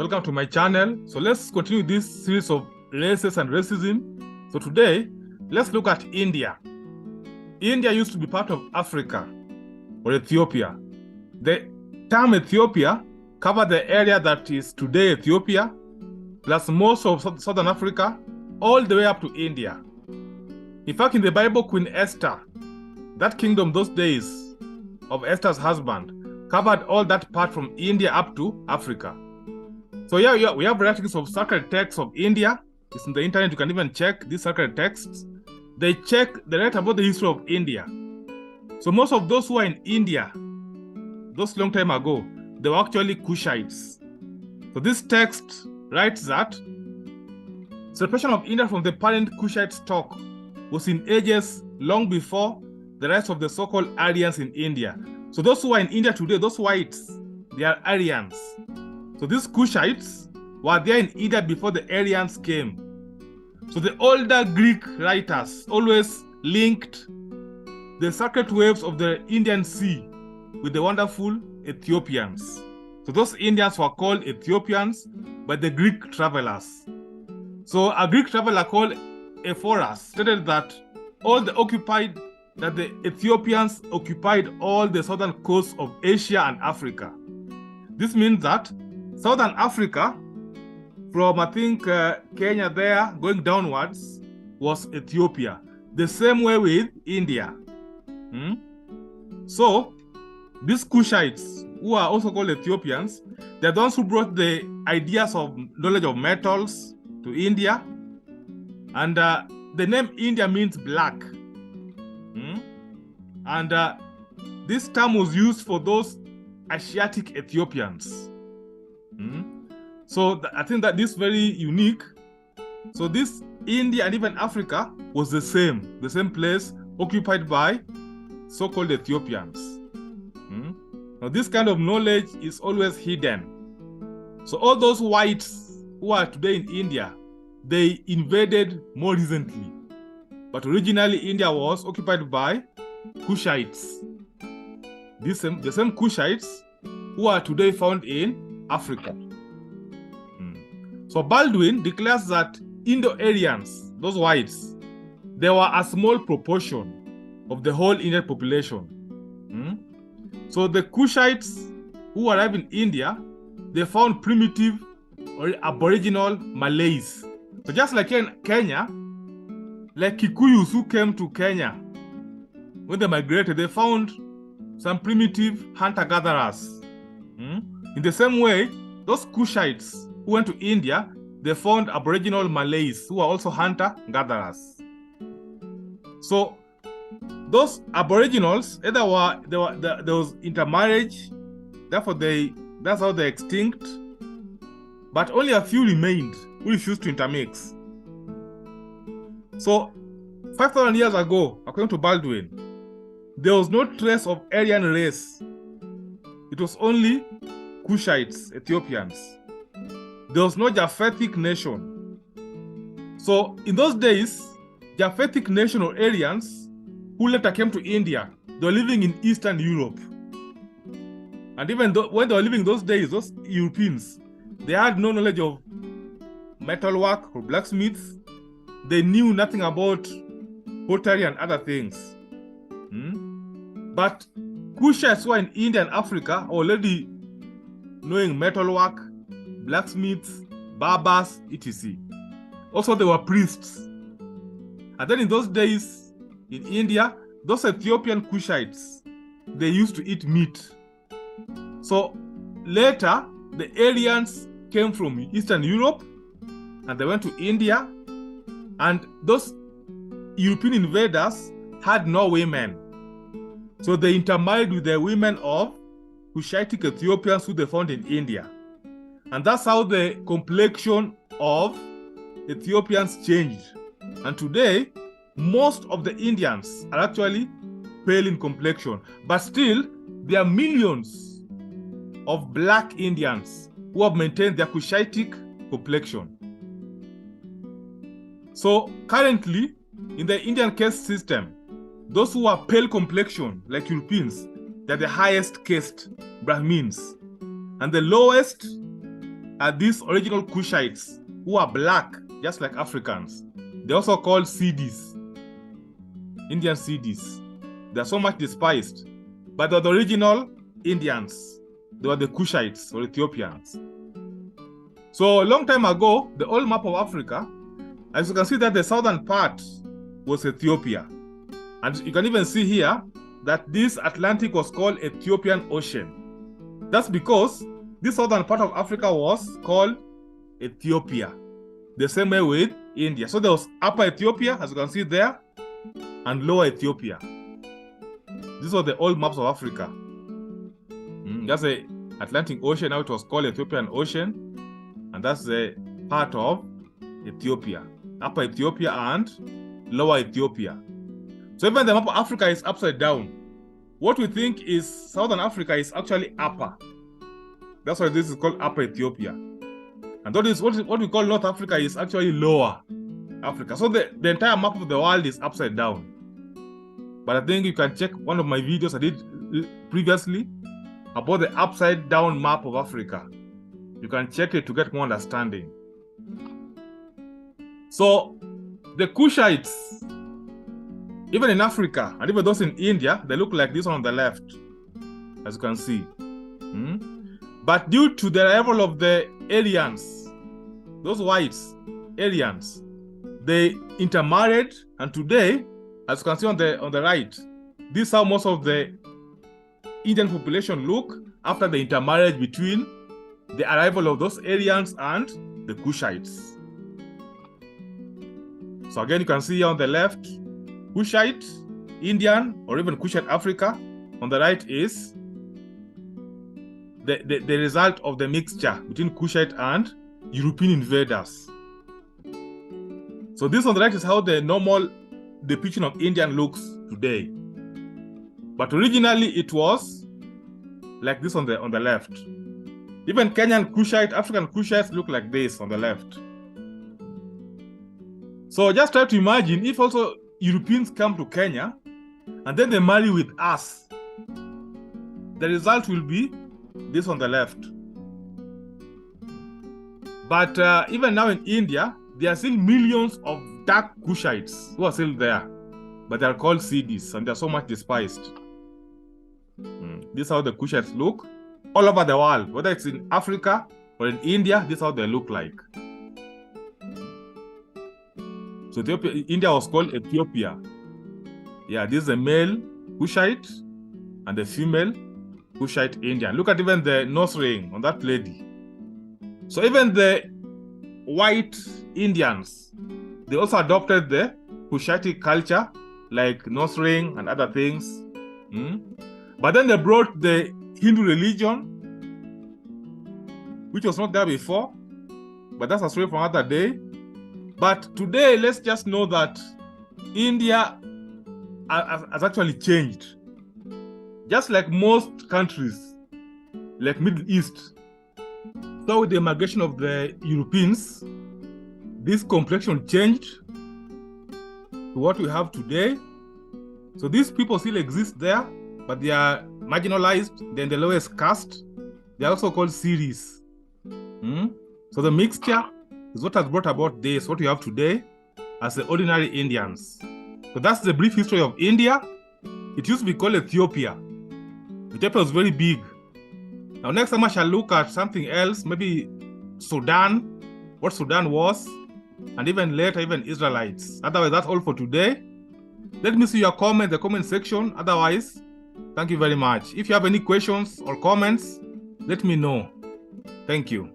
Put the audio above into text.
welcome to my channel. So let's continue this series of races and racism. So today, let's look at India. India used to be part of Africa or Ethiopia. The term Ethiopia covered the area that is today Ethiopia, plus most of Southern Africa, all the way up to India. In fact, in the Bible, Queen Esther, that kingdom those days of Esther's husband, covered all that part from India up to Africa. So yeah, we have writings of sacred texts of India. It's in the internet. You can even check these sacred texts. They write about the history of India. So most of those who are in India, those long time ago, they were actually Cushites. So this text writes that separation of India from the parent Cushite stock was in ages long before the rise of the so-called Aryans in India. So those who are in India today, those whites, they are Aryans. So these Cushites were there in India before the Aryans came. So the older Greek writers always linked the sacred waves of the Indian Sea with the wonderful Ethiopians. So those Indians were called Ethiopians by the Greek travelers. So a Greek traveler called Ephorus stated that the Ethiopians occupied all the southern coasts of Asia and Africa. This means that Southern Africa, from I think Kenya there, going downwards, was Ethiopia. The same way with India. So, these Cushites, who are also called Ethiopians, they're the ones who brought the ideas of knowledge of metals to India. And the name India means black. And this term was used for those Asiatic Ethiopians. So I think that this is very unique. So this India and even Africa was the same place occupied by so-called Ethiopians. Now this kind of knowledge is always hidden. So all those whites who are today in India, they invaded more recently. But originally India was occupied by Cushites. The same Cushites who are today found in Africa. So Baldwin declares that Indo-Aryans, those whites, they were a small proportion of the whole Indian population. So the Cushites who arrived in India, they found primitive or aboriginal Malays. So just like in Kenya, like Kikuyus who came to Kenya, when they migrated, they found some primitive hunter-gatherers. In the same way, those Cushites who went to India, they found aboriginal Malays who are also hunter-gatherers. So those aboriginals, there was intermarriage, therefore that's how they extinct. But only a few remained who refused to intermix. So 5,000 years ago, according to Baldwin, there was no trace of Aryan race. It was only Cushites, Ethiopians. There was no Japhetic nation. So in those days, Japhetic nation or Aryans who later came to India, they were living in Eastern Europe. And even when they were living those days, those Europeans, they had no knowledge of metalwork or blacksmiths. They knew nothing about pottery and other things. But Cushites who are in India and Africa are already knowing metalwork, blacksmiths, barbers, etc. Also, they were priests. And then in those days, in India, those Ethiopian Cushites, they used to eat meat. So later, the Aryans came from Eastern Europe, and they went to India, and those European invaders had no women. So they intermarried with the women of Cushitic Ethiopians who they found in India. And that's how the complexion of Ethiopians changed. And today, most of the Indians are actually pale in complexion. But still, there are millions of black Indians who have maintained their Cushitic complexion. So currently, in the Indian caste system, those who are pale complexion, like Europeans, they're the highest caste Brahmins. And the lowest are these original Cushites who are black, just like Africans. They're also called Cedis, Indian Cedis. They're so much despised. But they're the original Indians. They were the Cushites or Ethiopians. So a long time ago, the old map of Africa, as you can see that the southern part was Ethiopia. And you can even see here that this Atlantic was called Ethiopian Ocean. That's because this southern part of Africa was called Ethiopia. The same way with India. So there was Upper Ethiopia, as you can see there, and Lower Ethiopia. These were the old maps of Africa. That's the Atlantic Ocean. Now it was called Ethiopian Ocean. And that's the part of Ethiopia. Upper Ethiopia and Lower Ethiopia. So even the map of Africa is upside down. What we think is Southern Africa is actually upper. That's why this is called Upper Ethiopia. And that is what we call North Africa is actually Lower Africa. So the entire map of the world is upside down. But I think you can check one of my videos I did previously about the upside down map of Africa. You can check it to get more understanding. So the Cushites, even in Africa, and even those in India, they look like this one on the left, as you can see. But due to the arrival of the Aryans, those whites, Aryans, they intermarried, and today, as you can see on the right, this is how most of the Indian population look after the intermarriage between the arrival of those Aryans and the Cushites. So again, you can see here on the left, Cushite, Indian, or even Cushite Africa. On the right is the result of the mixture between Cushite and European invaders. So this on the right is how the normal depiction of Indian looks today. But originally it was like this on the left. Even Kenyan Cushite, African Cushites look like this on the left. So just try to imagine if also Europeans come to Kenya and then they marry with us. The result will be this on the left. But even now in India, there are still millions of dark Cushites who are still there. But they are called Cedis and they are so much despised. This is how the Cushites look all over the world, whether it's in Africa or in India. This is how they look like. So India was called Ethiopia. Yeah, this is a male Cushite and the female Cushite Indian. Look at even the nose ring on that lady. So even the white Indians, they also adopted the Cushite culture, like nose ring and other things. But then they brought the Hindu religion, which was not there before, but that's a story for another day. But today, let's just know that India has actually changed. Just like most countries, like Middle East. So with the migration of the Europeans, this complexion changed to what we have today. So these people still exist there, but they are marginalized. They're in the lowest caste. They are also called series. So the mixture is what has brought about this, what we have today as the ordinary Indians. So that's the brief history of India. It used to be called Ethiopia. Ethiopia was very big. Now next time I shall look at something else, maybe Sudan, what Sudan was, and even later, even Israelites. Otherwise, that's all for today. Let me see your comment in the comment section. Otherwise, thank you very much. If you have any questions or comments, let me know. Thank you.